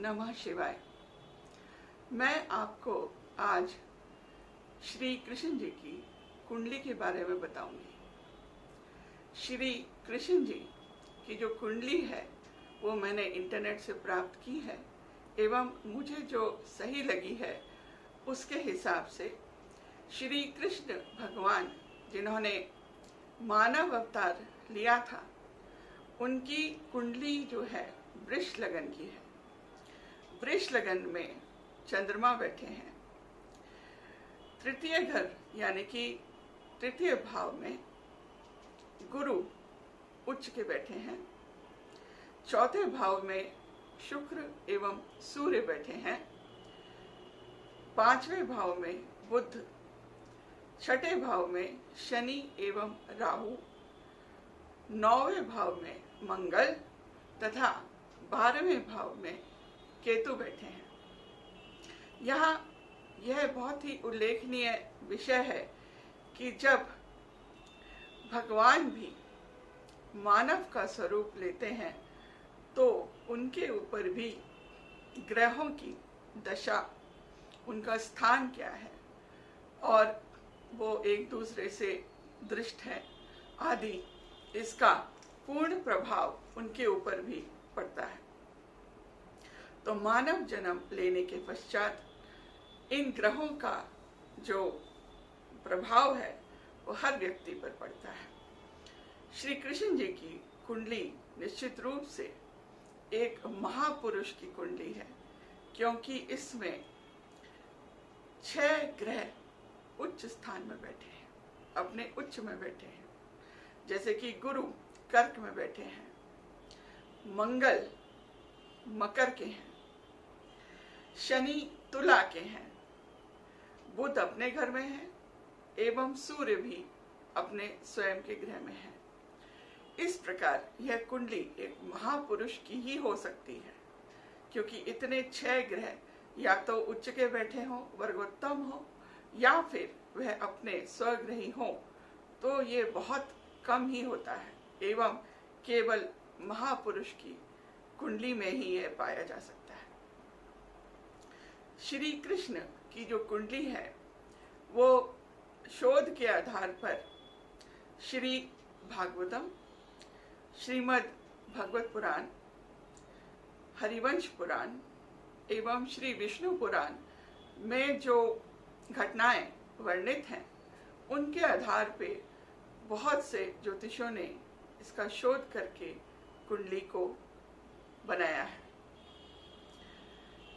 नमः शिवाय। मैं आपको आज श्री कृष्ण जी की कुंडली के बारे में बताऊंगी। श्री कृष्ण जी की जो कुंडली है वो मैंने इंटरनेट से प्राप्त की है एवं मुझे जो सही लगी है उसके हिसाब से श्री कृष्ण भगवान जिन्होंने मानव अवतार लिया था उनकी कुंडली जो है वृष लगन की है। वृष लगन में चंद्रमा बैठे हैं। तृतीय घर यानी कि तृतीय भाव में गुरु उच्च के बैठे हैं। चौथे भाव में शुक्र एवं सूर्य बैठे हैं। पांचवें भाव में बुध, छठे भाव में शनि एवं राहु, नौवें भाव में मंगल तथा 12वें भाव में केतु बैठे हैं। यहाँ यह बहुत ही उल्लेखनीय विषय है कि जब भगवान भी मानव का स्वरूप लेते हैं तो उनके ऊपर भी ग्रहों की दशा, उनका स्थान क्या है और वो एक दूसरे से दृष्ट है आदि, इसका पूर्ण प्रभाव उनके ऊपर भी पड़ता है। तो मानव जन्म लेने के पश्चात इन ग्रहों का जो प्रभाव है वो हर व्यक्ति पर पड़ता है। श्री कृष्ण जी की कुंडली निश्चित रूप से एक महापुरुष की कुंडली है, क्योंकि इसमें 6 ग्रह उच्च स्थान में बैठे हैं, अपने उच्च में बैठे हैं। जैसे कि गुरु कर्क में बैठे हैं, मंगल मकर के हैं, शनि तुला के हैं, बुध अपने घर में है एवं सूर्य भी अपने स्वयं के ग्रह में है। इस प्रकार यह कुंडली एक महापुरुष की ही हो सकती है, क्योंकि इतने 6 ग्रह या तो उच्च के बैठे हों, वर्गोत्तम हो, या फिर वह अपने स्वग्रही हो, तो ये बहुत कम ही होता है एवं केवल महापुरुष की कुंडली में ही यह पाया जा सकता है। श्री कृष्ण की जो कुंडली है वो शोध के आधार पर श्री भागवतम, श्रीमद् भगवत पुराण, हरिवंश पुराण एवं श्री विष्णु पुराण में जो घटनाएं वर्णित हैं उनके आधार पे बहुत से ज्योतिषों ने इसका शोध करके कुंडली को बनाया है।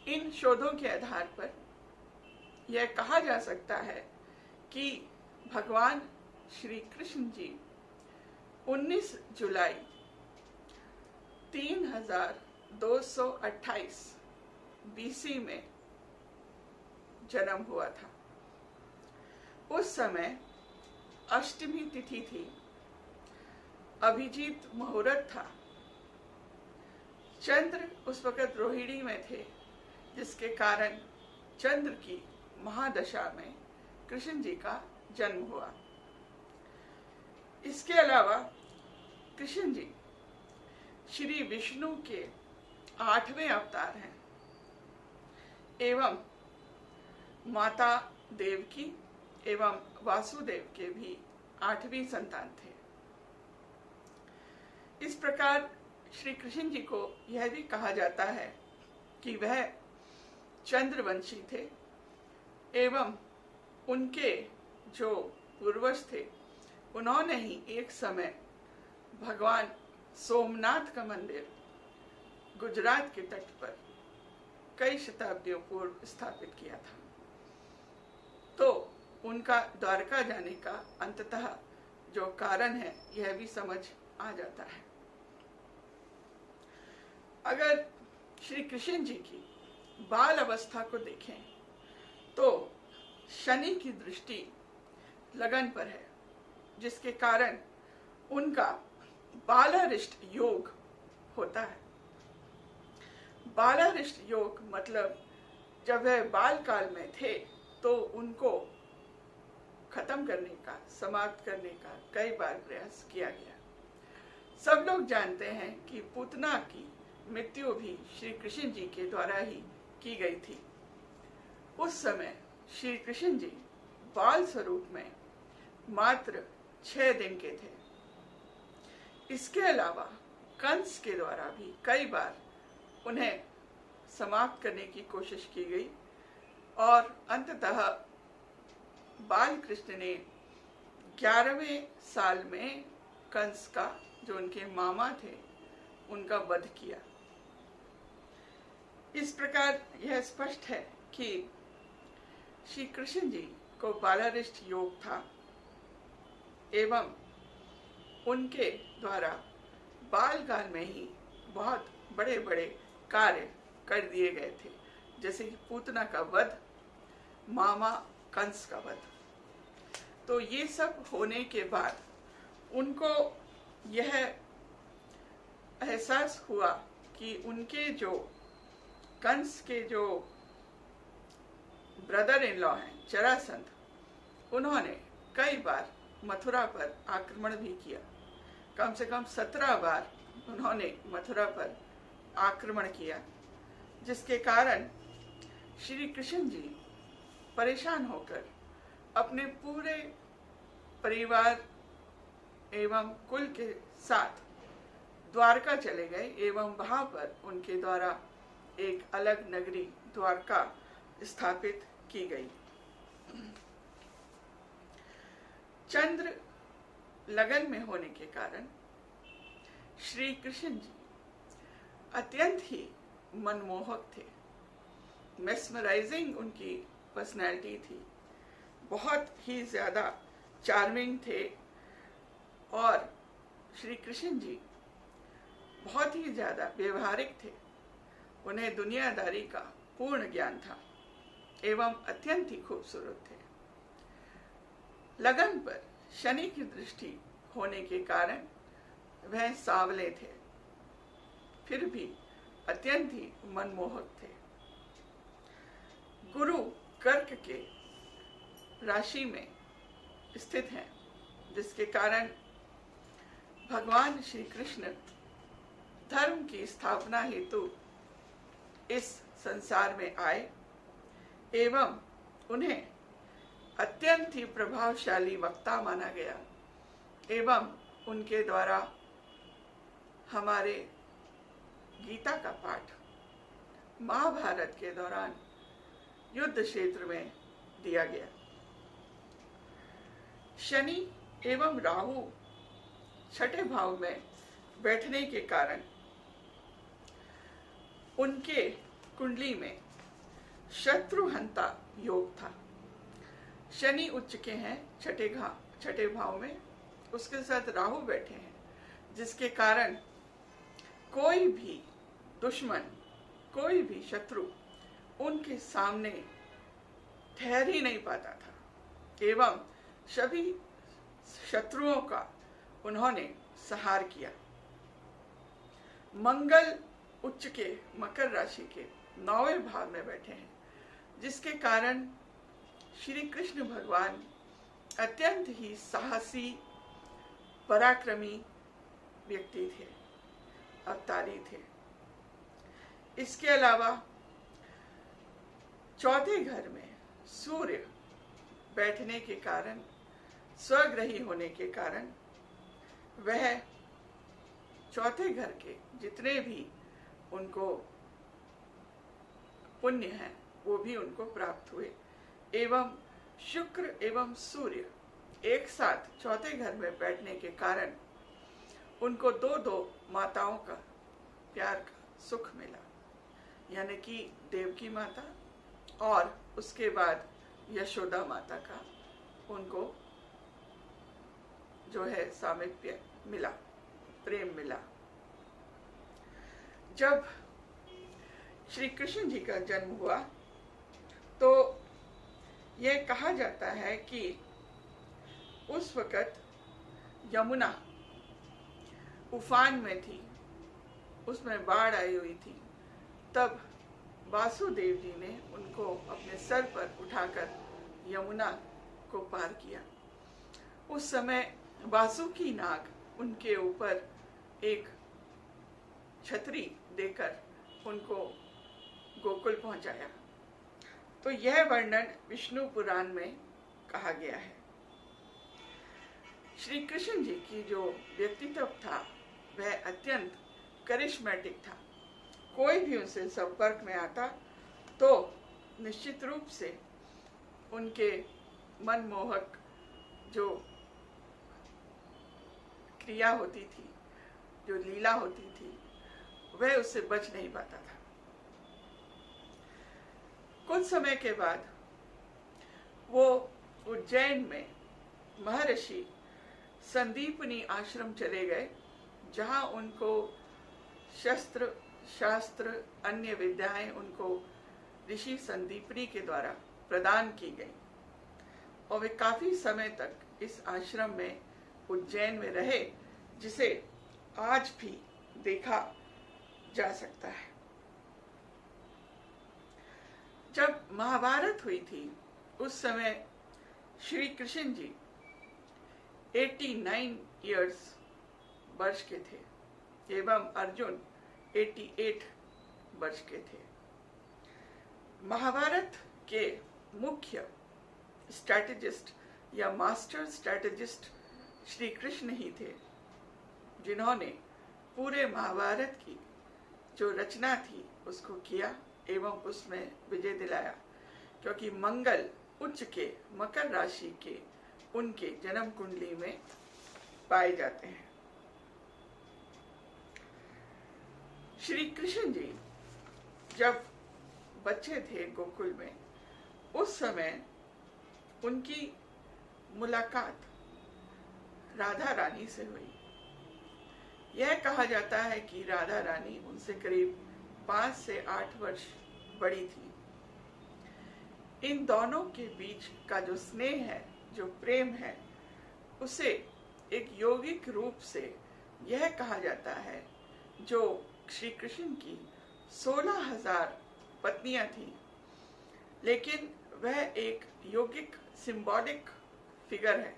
इन शोधों के आधार पर यह कहा जा सकता है कि भगवान श्री कृष्ण जी 19 जुलाई 3228 बीसी में जन्म हुआ था। उस समय अष्टमी तिथि थी, अभिजीत मुहूर्त था। चंद्र उस वक्त रोहिणी में थे, जिसके कारण चंद्र की महादशा में कृष्ण जी का जन्म हुआ। इसके अलावा कृष्ण जी श्री विष्णु के 8वें अवतार हैं एवं माता देवकी एवं वासुदेव के भी 8वीं संतान थे। इस प्रकार श्री कृष्ण जी को यह भी कहा जाता है कि वह चंद्रवंशी थे एवं उनके जो पूर्वज थे उन्होंने ही एक समय भगवान सोमनाथ का मंदिर गुजरात के तट पर कई शताब्दियों पूर्व स्थापित किया था। तो उनका द्वारका जाने का अंततः जो कारण है यह भी समझ आ जाता है। अगर श्री कृष्ण जी की बाल अवस्था को देखें तो शनि की दृष्टि लगन पर है, जिसके कारण उनका बालारिष्ट योग होता है। बालारिष्ट योग मतलब जब वह बाल काल में थे तो उनको खत्म करने का, समाप्त करने का कई बार प्रयास किया गया। सब लोग जानते हैं कि पूतना की मृत्यु भी श्री कृष्ण जी के द्वारा ही की गई थी। उस समय श्री कृष्ण जी बाल स्वरूप में मात्र 6 दिन के थे। इसके अलावा कंस के द्वारा भी कई बार उन्हें समाप्त करने की कोशिश की गई और अंततः बाल कृष्ण ने 11वें साल में कंस का, जो उनके मामा थे, उनका वध किया। इस प्रकार यह स्पष्ट है कि श्री कृष्ण जी को बालारिष्ट योग था एवं उनके द्वारा बालकाल में ही बहुत बड़े बड़े कार्य कर दिए गए थे, जैसे कि पूतना का वध, मामा कंस का वध। तो ये सब होने के बाद उनको यह एहसास हुआ कि उनके जो कंस के जो ब्रदर इन लॉ हैं जरासंध, उन्होंने कई बार मथुरा पर आक्रमण भी किया। कम से कम 17 बार उन्होंने मथुरा पर आक्रमण किया, जिसके कारण श्री कृष्ण जी परेशान होकर अपने पूरे परिवार एवं कुल के साथ द्वारका चले गए एवं वहां पर उनके द्वारा एक अलग नगरी द्वारका स्थापित की गई। चंद्र लगन में होने के कारण श्री कृष्ण जी अत्यंत ही मनमोहक थे। मेस्मराइजिंग उनकी पर्सनैलिटी थी, बहुत ही ज्यादा चार्मिंग थे और श्री कृष्ण जी बहुत ही ज्यादा व्यवहारिक थे। उन्हें दुनियादारी का पूर्ण ज्ञान था एवं अत्यंत ही खूबसूरत थे। लगन पर शनि की दृष्टि होने के कारण वह सांवले थे, फिर भी अत्यंत ही मनमोहक थे। गुरु कर्क के राशि में स्थित हैं, जिसके कारण भगवान श्री कृष्ण धर्म की स्थापना हेतु इस संसार में आए एवं उन्हें अत्यंत ही प्रभावशाली वक्ता माना गया एवं उनके द्वारा हमारे गीता का पाठ महाभारत के दौरान युद्ध क्षेत्र में दिया गया। शनि एवं राहु छठे भाव में बैठने के कारण उनके कुंडली में शत्रुहंता योग था। शनि उच्च के हैं छठे भाव में, उसके साथ राहु बैठे हैं, जिसके कारण कोई भी दुश्मन, कोई भी शत्रु उनके सामने ठहर ही नहीं पाता था एवं सभी शत्रुओं का उन्होंने संहार किया। मंगल उच्च के मकर राशि के 9वें भाव में बैठे हैं, जिसके कारण श्री कृष्ण भगवान अत्यंत ही साहसी, पराक्रमी व्यक्ति थे, अवतारी थे। इसके अलावा चौथे घर में सूर्य बैठने के कारण, स्वग्रही होने के कारण, वह चौथे घर के जितने भी उनको पुण्य हैं वो भी उनको प्राप्त हुए एवं शुक्र एवं सूर्य एक साथ चौथे घर में बैठने के कारण उनको दो माताओं का प्यार का सुख मिला, यानी कि देवकी माता और उसके बाद यशोदा माता का उनको जो है सामीप्य मिला, प्रेम मिला। जब श्री कृष्ण जी का जन्म हुआ तो यह कहा जाता है कि उस वक़्त यमुना उफान में थी, उसमें बाढ़ आई हुई थी। तब वासुदेव जी ने उनको अपने सर पर उठाकर यमुना को पार किया। उस समय वासुकी नाग उनके ऊपर एक छतरी देकर उनको गोकुल पहुंचाया। तो यह वर्णन विष्णु पुराण में कहा गया है। श्री कृष्ण जी की जो व्यक्तित्व था वह अत्यंत करिश्मेटिक था। कोई भी उनसे संपर्क में आता तो निश्चित रूप से उनके मनमोहक जो क्रिया होती थी, जो लीला होती थी, वह उससे बच नहीं पाता था। कुछ समय के बाद वो उज्जैन में महर्षि संदीपनी आश्रम चले गए, जहां उनको शस्त्र शास्त्र अन्य विद्याएं उनको ऋषि संदीपनी के द्वारा प्रदान की गई और वे काफी समय तक इस आश्रम में उज्जैन में रहे, जिसे आज भी देखा जा सकता है। जब महाभारत हुई थी उस समय श्री कृष्ण जी 89 इयर्स वर्ष के थे एवं अर्जुन 88 वर्ष के थे। महाभारत के मुख्य स्ट्रैटेजिस्ट या मास्टर स्ट्रैटेजिस्ट श्री कृष्ण ही थे, जिन्होंने पूरे महाभारत की जो रचना थी उसको किया एवं उसमें विजय दिलाया, क्योंकि मंगल उच्च के मकर राशि के उनके जन्म कुंडली में पाए जाते हैं। श्री कृष्ण जी जब बच्चे थे गोकुल में, उस समय उनकी मुलाकात राधा रानी से हुई। यह कहा जाता है कि राधा रानी उनसे करीब 5 से 8 वर्ष बड़ी थी। इन दोनों के बीच का जो स्नेह है, जो प्रेम है, उसे एक यौगिक रूप से यह कहा जाता है। जो श्री कृष्ण की 16,000 पत्नियां थी, लेकिन वह एक यौगिक सिंबॉलिक फिगर है,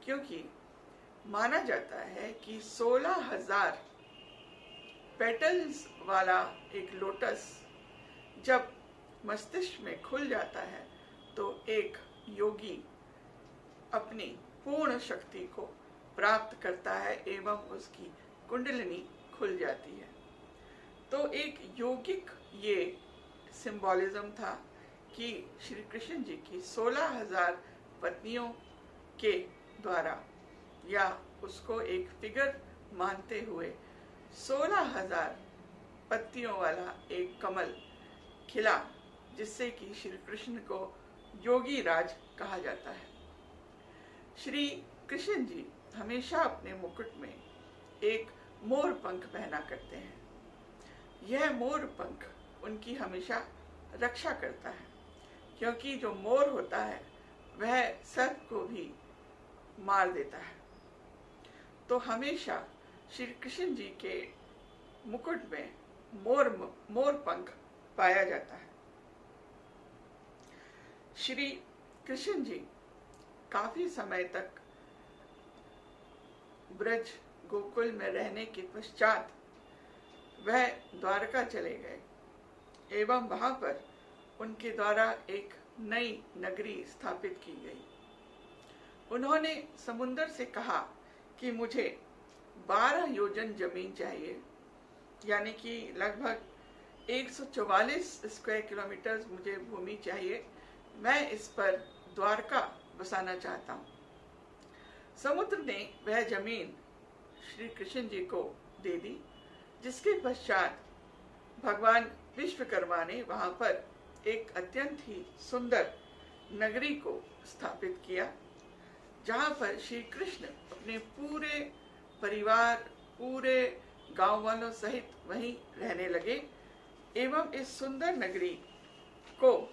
क्योंकि माना जाता है कि 16,000 पेटल्स वाला एक लोटस जब मस्तिष्क में खुल जाता है तो एक योगी अपनी पूर्ण शक्ति को प्राप्त करता है एवं उसकी कुंडलिनी खुल जाती है। तो एक यौगिक ये सिंबॉलिज्म था कि श्री कृष्ण जी की 16,000 पत्नियों के द्वारा, या उसको एक फिगर मानते हुए 16,000 पत्तियों वाला एक कमल खिला, जिससे कि श्री कृष्ण को योगी राज कहा जाता है। श्री कृष्ण जी हमेशा अपने मुकुट में एक मोर पंख पहना करते हैं। यह मोर पंख उनकी हमेशा रक्षा करता है, क्योंकि जो मोर होता है वह सर्प को भी मार देता है। तो हमेशा श्री कृष्ण जी के मुकुट में मोर पंख पाया जाता है। श्री कृष्ण जी काफी समय तक ब्रज गोकुल में रहने के पश्चात वह द्वारका चले गए एवं वहां पर उनके द्वारा एक नई नगरी स्थापित की गई। उन्होंने समुद्र से कहा कि मुझे 12 योजन जमीन चाहिए, यानी कि लगभग 144 स्क्वायर किलोमीटर मुझे भूमि चाहिए। मैं इस पर द्वारका बसाना चाहता हूँ। समुद्र ने वह जमीन श्री कृष्ण जी को दे दी, जिसके पश्चात भगवान विश्वकर्मा ने वहां पर एक अत्यंत ही सुंदर नगरी को स्थापित किया, जहां पर श्री कृष्ण अपने पूरे परिवार, पूरे गांव वालों सहित वहीं रहने लगे। एवं इस सुंदर नगरी को,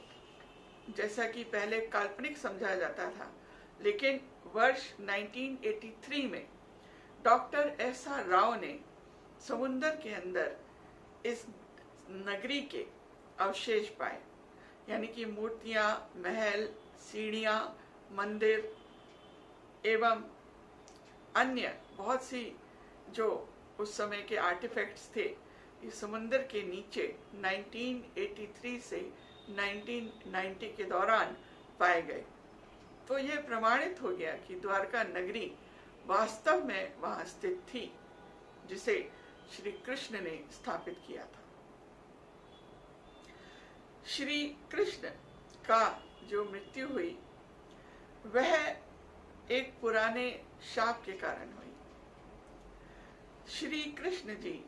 जैसा कि पहले काल्पनिक समझा जाता था, लेकिन वर्ष 1983 में डॉक्टर S.R. राव ने समुद्र के अंदर इस नगरी के अवशेष पाए, यानी कि मूर्तियां, महल, सीढ़ियां, मंदिर एवं अन्य बहुत सी जो उस समय के आर्टिफैक्ट्स थे, इस समुद्र के नीचे 1983 से 1990 के दौरान पाए गए। तो यह प्रमाणित हो गया कि द्वारका नगरी वास्तव में वहां स्थित थी, जिसे श्री कृष्ण ने स्थापित किया था। श्री कृष्ण का जो मृत्यु हुई वह एक पुराने शाप के कारण हुई। श्री कृष्ण जी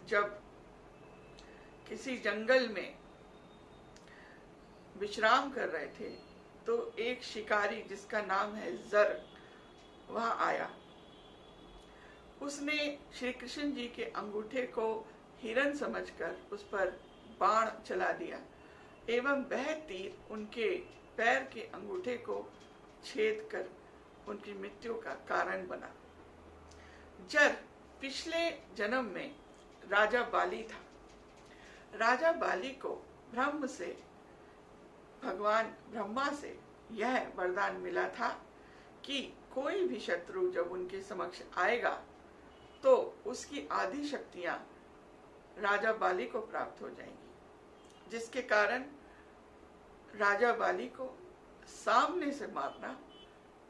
जब किसी जंगल में विश्राम कर रहे थे तो एक शिकारी जिसका नाम है जर वहां आया। उसने श्री कृष्ण जी के अंगूठे को हिरन समझकर उस पर बाण चला दिया एवं वह तीर उनके पैर के अंगूठे को छेद कर उनकी मृत्यु का कारण बना। जर पिछले जन्म में राजा बाली था। राजा बाली को ब्रह्म से, भगवान ब्रह्मा से यह वरदान मिला था कि कोई भी शत्रु जब उनके समक्ष आएगा तो उसकी आदि शक्तियां राजा बाली को प्राप्त हो जाएंगी, जिसके कारण राजा बाली को सामने से मारना,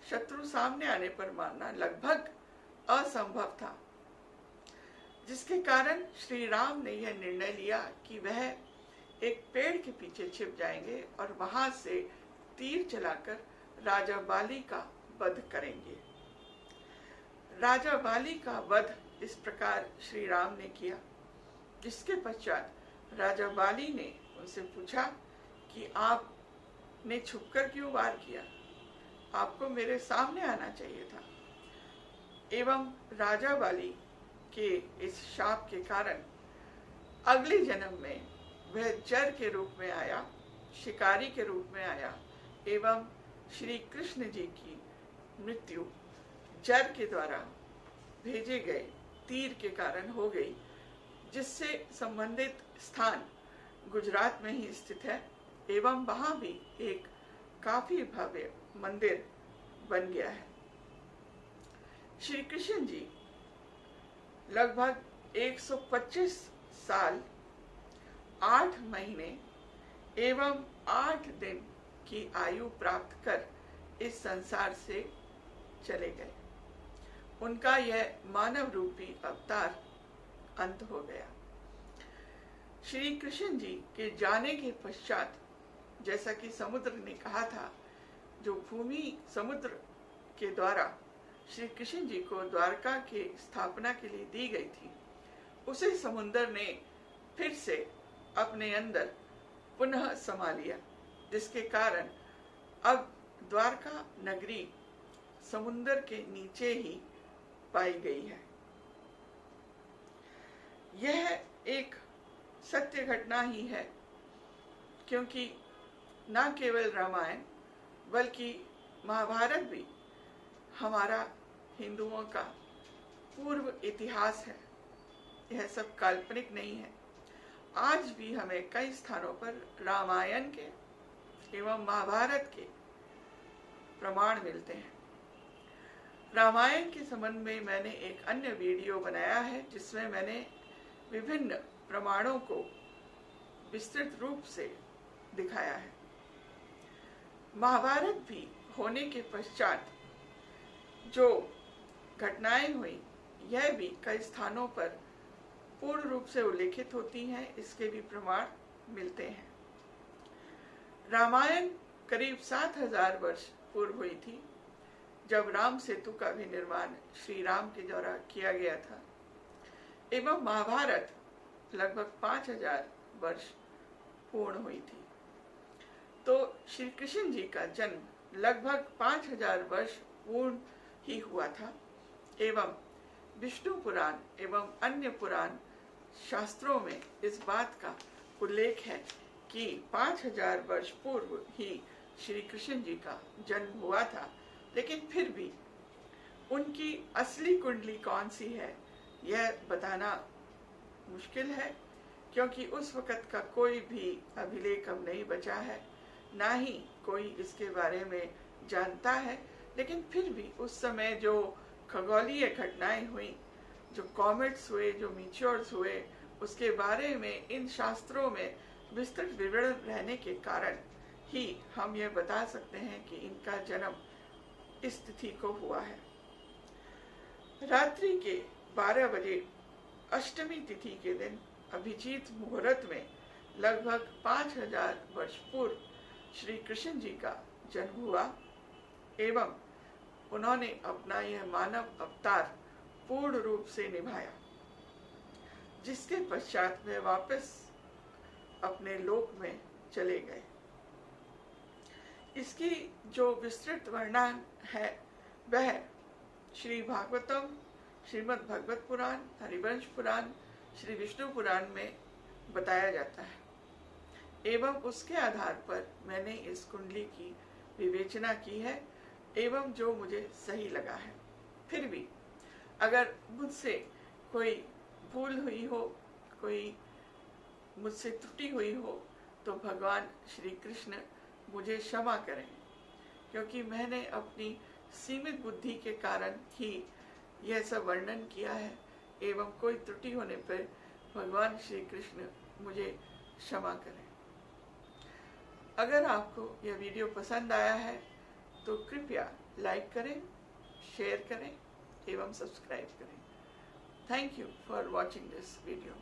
शत्रु सामने आने पर मारना लगभग असंभव था। जिसके कारण श्री राम ने यह निर्णय लिया कि वह एक पेड़ के पीछे छिप जाएंगे और वहां से तीर चलाकर राजा बाली का वध करेंगे। राजा बाली का वध इस प्रकार श्री राम ने किया। जिसके पश्चात राजा बाली ने उनसे पूछा कि आपने छुपकर क्यों वार किया, आपको मेरे सामने आना चाहिए था। एवं राजा बाली के इस शाप के कारण अगले जन्म में वह जर के रूप में आया, शिकारी के रूप में आया एवं श्री कृष्ण जी की मृत्यु जर के द्वारा भेजे गए तीर के कारण हो गई, जिससे संबंधित स्थान गुजरात में ही स्थित है एवं वहां भी एक काफी भव्य मंदिर बन गया है। श्री कृष्ण जी लगभग 125 साल 8 महीने एवं 8 दिन की आयु प्राप्त कर इस संसार से चले गए। उनका यह मानव रूपी अवतार अंत हो गया। श्री कृष्ण जी के जाने के पश्चात, जैसा कि समुद्र ने कहा था, जो भूमि समुद्र के द्वारा श्री कृष्ण जी को द्वारका के स्थापना के लिए दी गई थी, उसे समुद्र ने फिर से अपने अंदर पुनः समा लिया, जिसके कारण अब द्वारका नगरी समुद्र के नीचे ही पाई गई है। यह एक सत्य घटना ही है, क्योंकि न केवल रामायण बल्कि महाभारत भी हमारा हिंदुओं का पूर्व इतिहास है। यह सब काल्पनिक नहीं है। आज भी हमें कई स्थानों पर रामायण के एवं महाभारत के प्रमाण मिलते हैं। रामायण के संबंध में मैंने एक अन्य वीडियो बनाया है, जिसमें मैंने विभिन्न प्रमाणों को विस्तृत रूप से दिखाया है। महाभारत भी होने के पश्चात जो घटनाएं हुई, यह भी कई स्थानों पर पूर्ण रूप से उल्लेखित होती हैं, इसके भी प्रमाण मिलते हैं। रामायण करीब 7000 वर्ष पूर्व हुई थी, जब राम सेतु का भी निर्माण श्री राम के द्वारा किया गया था, एवं महाभारत लगभग 5000 वर्ष पूर्ण हुई थी। तो श्री कृष्ण जी का जन्म लगभग 5000 वर्ष पूर्ण ही हुआ था एवं विष्णु पुराण एवं अन्य पुराण शास्त्रों में इस बात का उल्लेख है कि 5000 वर्ष पूर्व ही श्री कृष्ण जी का जन्म हुआ था। लेकिन फिर भी उनकी असली कुंडली कौन सी है, यह बताना मुश्किल है, क्योंकि उस वक़्त का कोई भी अभिलेख अब नहीं बचा है, ना ही कोई इसके बारे में जानता है। लेकिन फिर भी उस समय जो खगोलीय घटनाएं हुई, जो कॉमेट्स हुए, जो मीटियोर्स हुए, उसके बारे में इन शास्त्रों में विस्तृत विवरण रहने के कारण ही हम यह बता सकते हैं कि इनका जन्म इस तिथि को हुआ है। रात्रि के 12 बजे अष्टमी तिथि के दिन अभिजीत मुहूर्त में लगभग 5000 वर्ष पूर्व श्री कृष्ण जी का जन्म हुआ एवं उन्होंने अपना यह मानव अवतार पूर्ण रूप से निभाया, जिसके पश्चात वे वापस अपने लोक में चले गए। इसकी जो विस्तृत वर्णन है वह श्री भागवतम, श्रीमद् भागवत पुराण, हरिवंश पुराण, श्री विष्णु पुराण में बताया जाता है एवं उसके आधार पर मैंने इस कुंडली की विवेचना की है एवं जो मुझे सही लगा है। फिर भी अगर मुझसे कोई भूल हुई हो, कोई मुझसे त्रुटि हुई हो, तो भगवान श्री कृष्ण मुझे क्षमा करें, क्योंकि मैंने अपनी सीमित बुद्धि के कारण ही यह सब वर्णन किया है एवं कोई त्रुटि होने पर भगवान श्री कृष्ण मुझे क्षमा करें। अगर आपको यह वीडियो पसंद आया है तो कृपया लाइक करें, शेयर करें एवं सब्सक्राइब करें। Thank you for watching this video.